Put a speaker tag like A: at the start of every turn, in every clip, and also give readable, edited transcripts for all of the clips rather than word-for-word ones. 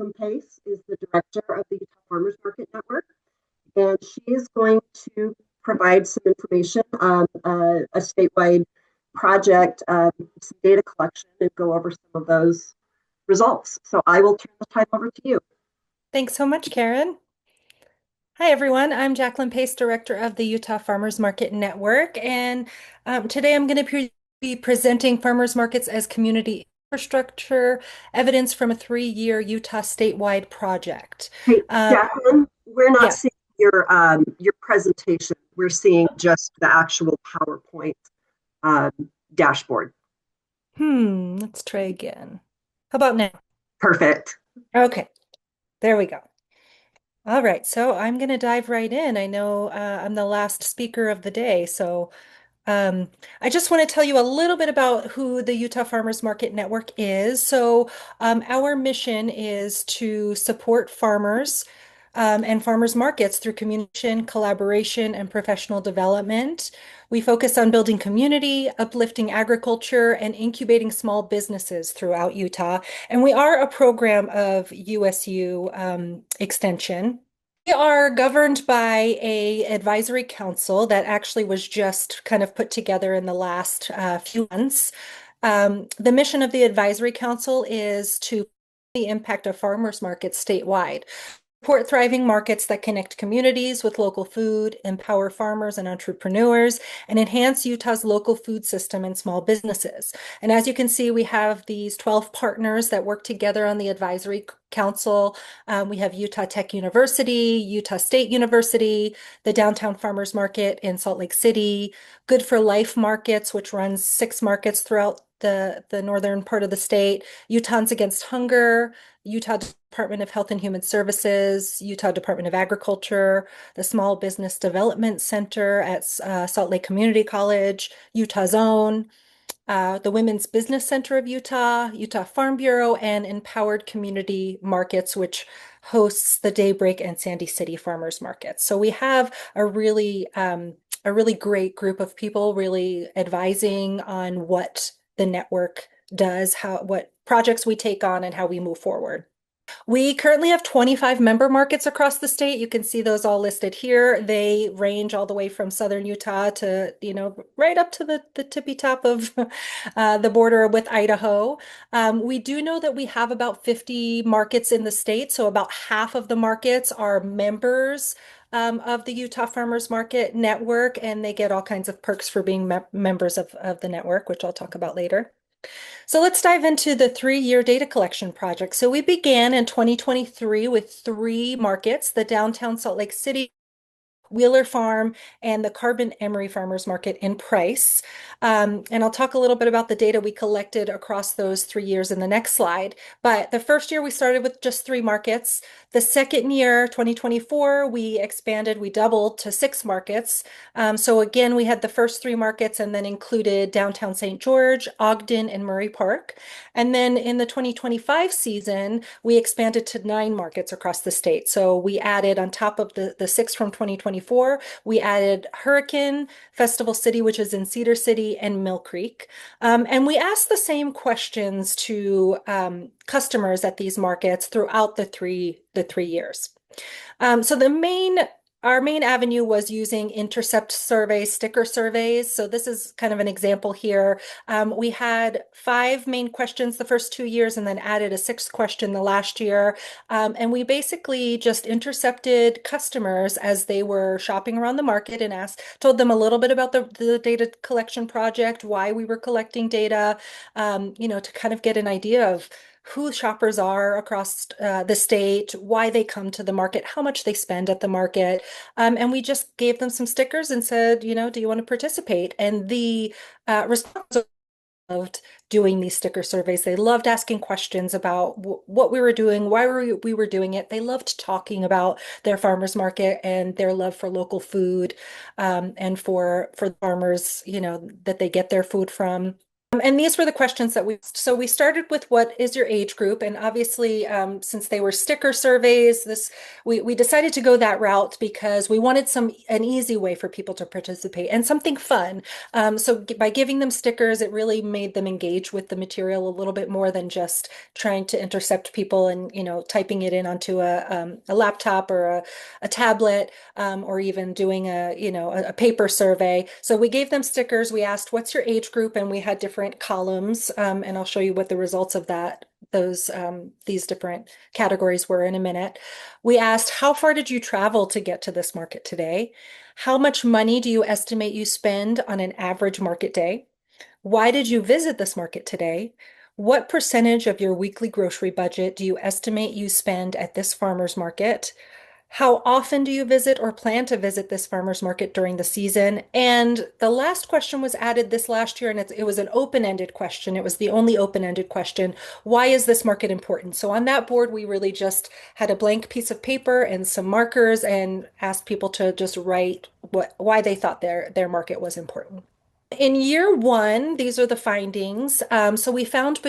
A: Jaclyn Pace is the director of the Utah Farmers Market Network, and she is going to provide some information on a statewide project, some data collection, and go over some of those results. So I will turn the time over to you.
B: Thanks so much, Karen. Hi, everyone. I'm Jaclyn Pace, Director of the Utah Farmers Market Network, and today I'm going to be presenting farmers markets as community infrastructure, evidence from a 3-year Utah statewide project.
A: Hey,
B: Um,
A: Jaclyn, we're not
B: yeah.
A: seeing your presentation. We're seeing just the actual PowerPoint um, dashboard.
B: Let's try again. How about now?
A: Perfect.
B: Okay, there we go. All right, so I'm going to dive right in. I know I'm the last speaker of the day, so Um, I just want to tell you a little bit about who the Utah Farmers Market Network is. Our mission is to support farmers and farmers markets through communication, collaboration, and professional development. We focus on building community, uplifting agriculture, and incubating small businesses throughout Utah. And we are a program of USU Extension. We are governed by a advisory council that actually was just kind of put together in the last few months. The mission of the advisory council is to the impact of farmers markets statewide. Support thriving markets that connect communities with local food, empower farmers and entrepreneurs, and enhance Utah's local food system and small businesses. And as you can see, we have these 12 partners that work together on the advisory council. We have Utah Tech University, Utah State University, the Downtown Farmers Market in Salt Lake City, Good for Life Markets, which runs 6 markets throughout the northern part of the state, Utahns Against Hunger, Utah Department of Health and Human Services, Utah Department of Agriculture, the Small Business Development Center at Salt Lake Community College, Utah Zone, the Women's Business Center of Utah, Utah Farm Bureau, and Empowered Community Markets, which hosts the Daybreak and Sandy City Farmers Markets. So we have a really great group of people really advising on what the network does, what projects we take on, and how we move forward. We currently have 25 member markets across the state. You can see those all listed here. They range all the way from southern Utah to, right up to the tippy top of the border with Idaho. We do know that we have about 50 markets in the state, so about half of the markets are members of the Utah Farmers Market Network, and they get all kinds of perks for being members of the network, which I'll talk about later. So let's dive into the 3-year data collection project. So we began in 2023 with 3 markets, the downtown Salt Lake City, Wheeler Farm, and the Carbon Emery Farmers Market in Price. And I'll talk a little bit about the data we collected across those 3 years in the next slide. But the first year we started with just 3 markets. The second year, 2024, we expanded, we doubled to 6 markets. So again, we had the first 3 markets and then included downtown St. George, Ogden, and Murray Park. And then in the 2025 season, we expanded to 9 markets across the state. So we added on top of the 6 from 2024, we added Hurricane, Festival City, which is in Cedar City, and Mill Creek. And we asked the same questions to customers at these markets throughout the three years. So our main avenue was using intercept surveys, sticker surveys. So this is kind of an example here. We had 5 main questions the first 2 years and then added a 6th question the last year. And we basically just intercepted customers as they were shopping around the market and told them a little bit about the data collection project, why we were collecting data, to kind of get an idea of who shoppers are across the state, why they come to the market, how much they spend at the market. And we just gave them some stickers and said, do you want to participate? And the response loved doing these sticker surveys. They loved asking questions about what we were doing, why we were doing it. They loved talking about their farmers market and their love for local food, and for the farmers, that they get their food from. And these were the questions that so we started with what is your age group? And obviously, since they were sticker surveys, we decided to go that route because we wanted an easy way for people to participate and something fun. So by giving them stickers, it really made them engage with the material a little bit more than just trying to intercept people and, typing it in onto a laptop or a tablet, or even doing a paper survey. So we gave them stickers. We asked, what's your age group? And we had different columns, and I'll show you what the results of these different categories were in a minute. We asked, how far did you travel to get to this market today? How much money do you estimate you spend on an average market day? Why did you visit this market today? What percentage of your weekly grocery budget do you estimate you spend at this farmer's market? How often do you visit or plan to visit this farmer's market during the season? And the last question was added this last year, and it was an open-ended question. It was the only open-ended question. Why is this market important? So on that board, we really just had a blank piece of paper and some markers and asked people to just write why they thought their market was important. In year one, these are the findings. So we found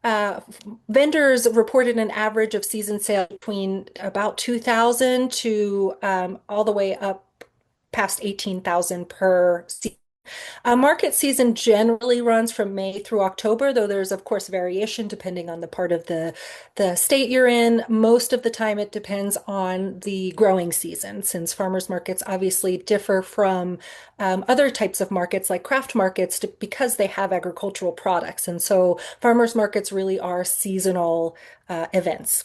B: uh, vendors reported an average of season sales between about 2,000 to all the way up past 18,000 per season. Market season generally runs from May through October, though there's of course variation depending on the part of the state you're in. Most of the time it depends on the growing season, since farmers markets obviously differ from other types of markets like craft markets because they have agricultural products. And so farmers markets really are seasonal events.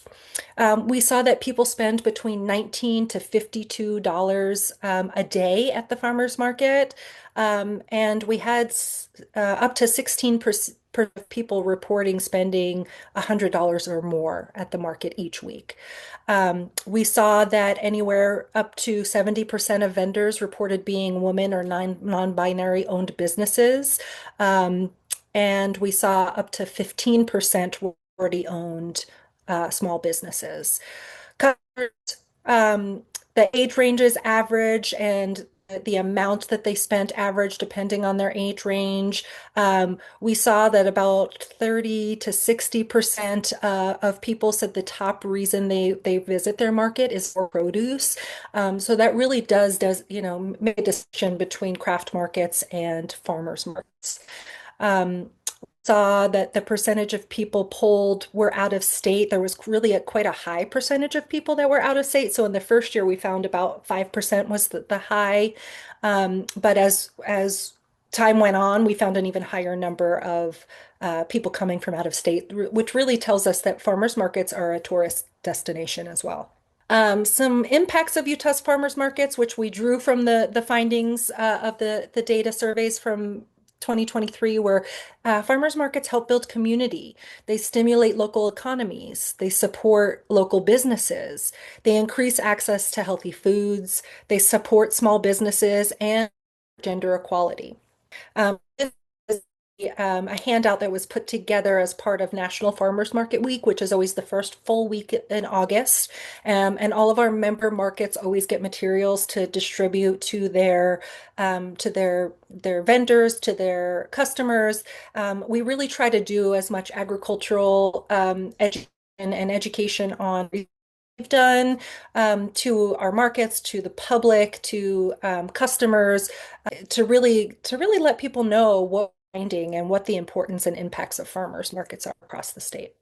B: We saw that people spend between $19 to $52 a day at the farmers market. And we had up to 16% of people reporting spending $100 or more at the market each week. We saw that anywhere up to 70% of vendors reported being women or non-binary owned businesses. And we saw up to 15% were already owned small businesses. Um, the age ranges average and the amount that they spent average depending on their age range. We saw that about 30 to 60% of people said the top reason they visit their market is for produce. So that really does make a distinction between craft markets and farmers markets. Um, Saw that the percentage of people polled were out of state. There was really quite a high percentage of people that were out of state. So in the first year, we found about 5% was the high. But as time went on, we found an even higher number of people coming from out of state, which really tells us that farmers markets are a tourist destination as well. Some impacts of Utah's farmers markets, which we drew from the findings of the data surveys from 2023, were farmers markets help build community. They stimulate local economies. They support local businesses. They increase access to healthy foods. They support small businesses and gender equality. This is a handout that was put together as part of National Farmers Market Week, which is always the first full week in August. And all of our member markets always get materials to distribute to their vendors, to their customers. We really try to do as much agricultural education and education on we've done to our markets, to the public, to customers, to really let people know what we're finding and what the importance and impacts of farmers markets are across the state.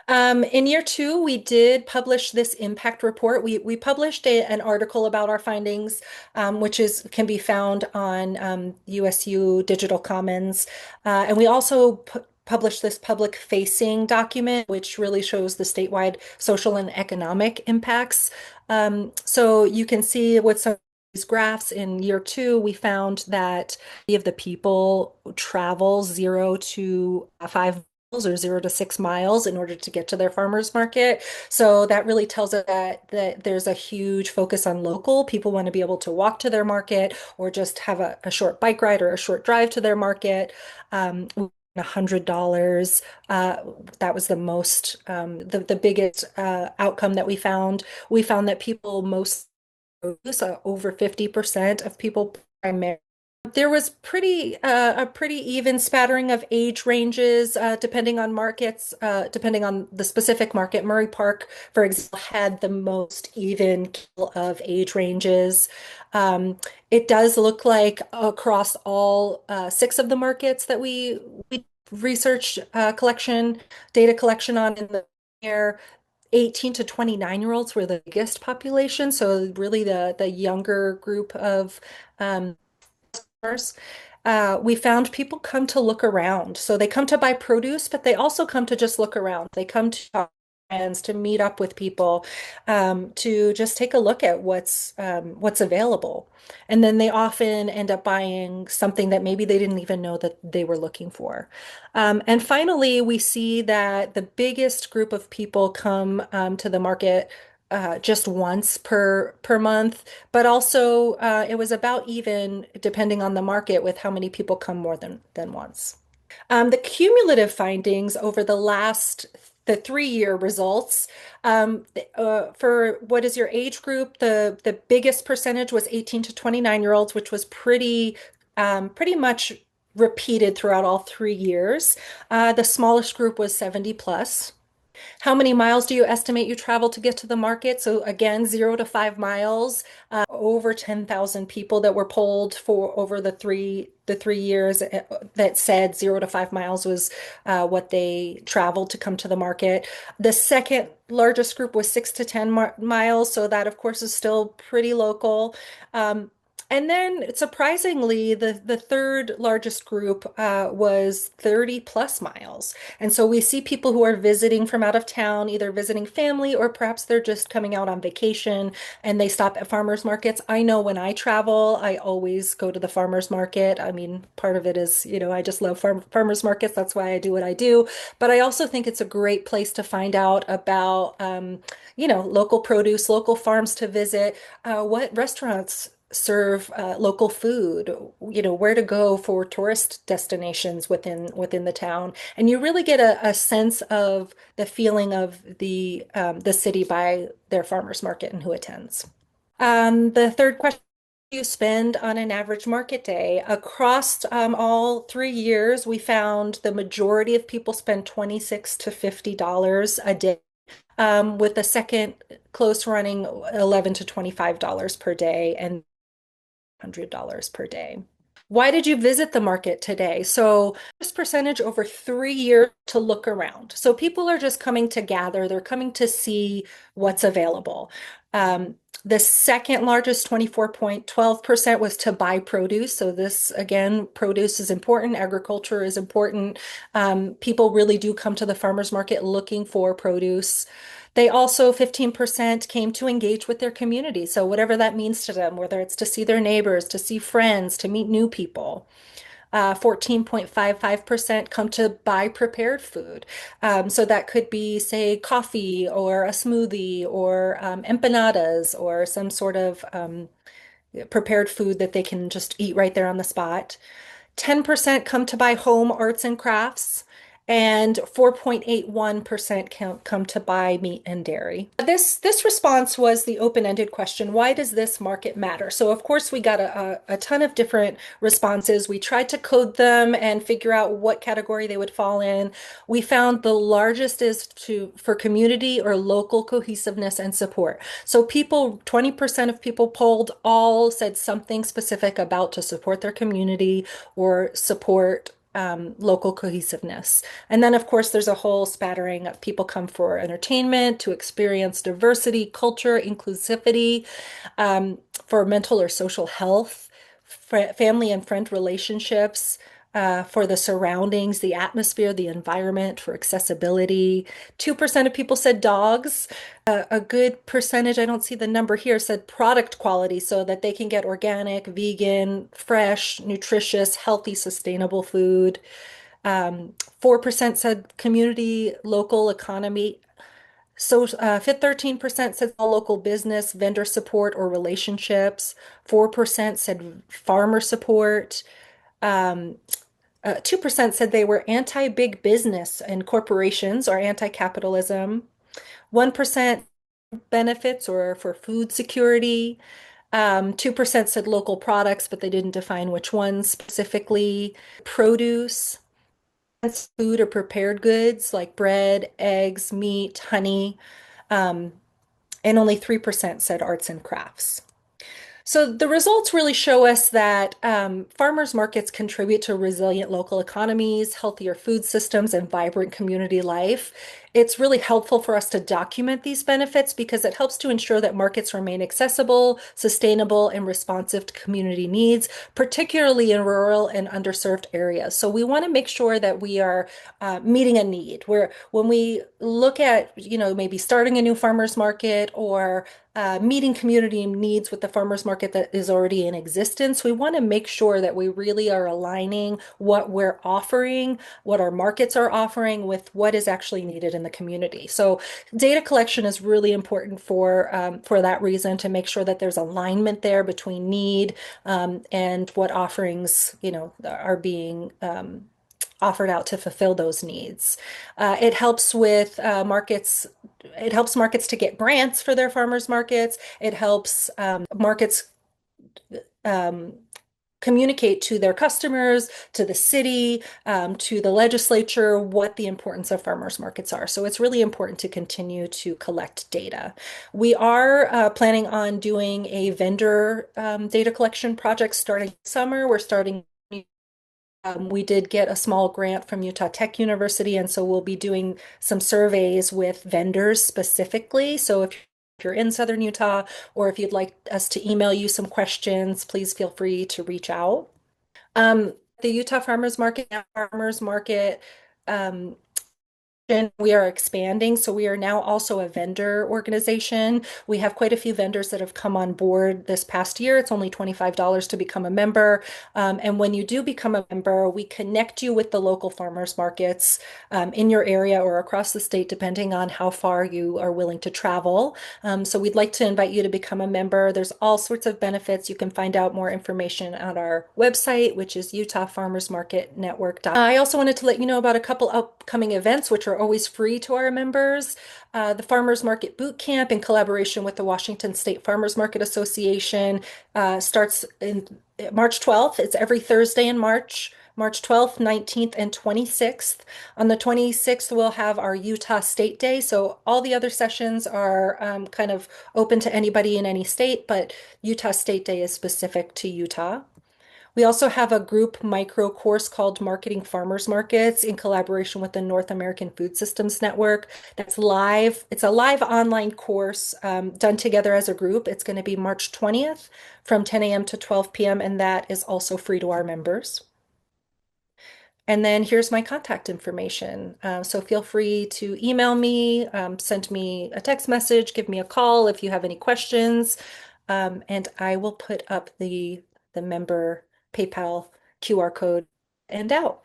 B: In year two, we did publish this impact report. We published an article about our findings, which can be found on USU Digital Commons, and we also published this public-facing document, which really shows the statewide social and economic impacts. So you can see with some of these graphs in year two, we found that many of the people travel 0 to 5 or 0 to 6 miles in order to get to their farmers market. So that really tells us that there's a huge focus on local. People want to be able to walk to their market or just have a short bike ride or a short drive to their market. $100. That was the biggest outcome that we found. We found that people most over 50% of people primarily There was a pretty even spattering of age ranges, depending on markets, depending on the specific market. Murray Park, for example, had the most even keel of age ranges. Um, it does look like across all six of the markets that we research collection, data collection on in the year, 18 to 29-year-olds were the biggest population. So really the younger group of customers. We found people come to look around. So they come to buy produce, but they also come to just look around. They come to talk to friends, to meet up with people, to just take a look at what's available. And then they often end up buying something that maybe they didn't even know that they were looking for. And finally, we see that the biggest group of people come to the market just once per month, but also it was about even depending on the market with how many people come more than once. The cumulative findings over the 3-year results for what is your age group, the biggest percentage was 18 to 29-year-olds, which was pretty much repeated throughout all 3 years. The smallest group was 70 plus. How many miles do you estimate you travel to get to the market? So again, 0 to 5 miles. Over 10,000 people that were polled for over the three years that said 0 to 5 miles was what they traveled to come to the market. The second largest group was 6 to 10 miles, so that of course is still pretty local. Um, and then surprisingly, the third largest group was 30 plus miles. And so we see people who are visiting from out of town, either visiting family or perhaps they're just coming out on vacation and they stop at farmers markets. I know when I travel, I always go to the farmers market. I mean, part of it is, I just love farmers markets. That's why I do what I do. But I also think it's a great place to find out about, local produce, local farms to visit, what restaurants serve local food, where to go for tourist destinations within the town. And you really get a sense of the feeling of the city by their farmers market and who attends. The third question, you spend on an average market day. Across all 3 years, we found the majority of people spend $26 to $50 a day, with the second close running $11 to $25 per day and $100 per day. Why did you visit the market today? So this percentage over 3 years to look around. So people are just coming to gather, they're coming to see what's available. The second largest, 24.12%, was to buy produce. So this, again, produce is important, agriculture is important. People really do come to the farmers market looking for produce. They also, 15% came to engage with their community. So whatever that means to them, whether it's to see their neighbors, to see friends, to meet new people. 14.55% come to buy prepared food. So that could be, say, coffee or a smoothie or empanadas or some sort of prepared food that they can just eat right there on the spot. 10% come to buy home arts and crafts, and 4.81% come to buy meat and dairy. This response was the open-ended question, why does this market matter? So of course we got a ton of different responses. We tried to code them and figure out what category they would fall in. We found the largest is for community or local cohesiveness and support. So 20% of people polled all said something specific about to support their community or support local cohesiveness. And then, of course, there's a whole spattering of people come for entertainment, to experience diversity, culture, inclusivity, for mental or social health, family and friend relationships, for the surroundings, the atmosphere, the environment, for accessibility. 2% of people said dogs. A good percentage, I don't see the number here, said product quality so that they can get organic, vegan, fresh, nutritious, healthy, sustainable food. 4% said community, local economy. So 13% said all local business, vendor support or relationships. 4% said farmer support. 2% said they were anti-big business and corporations or anti-capitalism. 1% benefits or for food security. 2% said local products, but they didn't define which ones specifically. Produce, that's food or prepared goods like bread, eggs, meat, honey. Um, and only 3% said arts and crafts. So the results really show us that farmers markets contribute to resilient local economies, healthier food systems, and vibrant community life. It's really helpful for us to document these benefits because it helps to ensure that markets remain accessible, sustainable, and responsive to community needs, particularly in rural and underserved areas. So we want to make sure that we are meeting a need. Where when we look at, maybe starting a new farmers market or meeting community needs with the farmers market that is already in existence, we want to make sure that we really are aligning what we're offering, what our markets are offering with what is actually needed in the community. So data collection is really important for that reason, to make sure that there's alignment there between need and what offerings, are being offered out to fulfill those needs. It helps with markets. It helps markets to get grants for their farmers markets. It helps markets um, communicate to their customers, to the city, to the legislature, what the importance of farmers markets are. So it's really important to continue to collect data. We are planning on doing a vendor data collection project starting summer. We're starting. We did get a small grant from Utah Tech University, and so we'll be doing some surveys with vendors specifically. So if you're in Southern Utah, or if you'd like us to email you some questions, please feel free to reach out. The Utah Farmers Market um, and we are expanding, so we are now also a vendor organization. We have quite a few vendors that have come on board this past year. It's only $25 to become a member. And when you do become a member, we connect you with the local farmers markets in your area or across the state, depending on how far you are willing to travel. So we'd like to invite you to become a member. There's all sorts of benefits. You can find out more information on our website, which is utahfarmersmarketnetwork.com. I also wanted to let you know about a couple upcoming events, which are always free to our members. The Farmers Market Boot Camp, in collaboration with the Washington State Farmers Market Association, starts in March 12th. It's every Thursday in March. March 12th, 19th, and 26th. On the 26th, we'll have our Utah State Day. So all the other sessions are kind of open to anybody in any state, but Utah State Day is specific to Utah. We also have a group micro course called Marketing Farmers Markets in collaboration with the North American Food Systems Network. That's live. It's a live online course done together as a group. It's going to be March 20th from 10 a.m. to 12 p.m. and that is also free to our members. And then here's my contact information. So feel free to email me, send me a text message, give me a call if you have any questions. And I will put up the member PayPal QR code and out.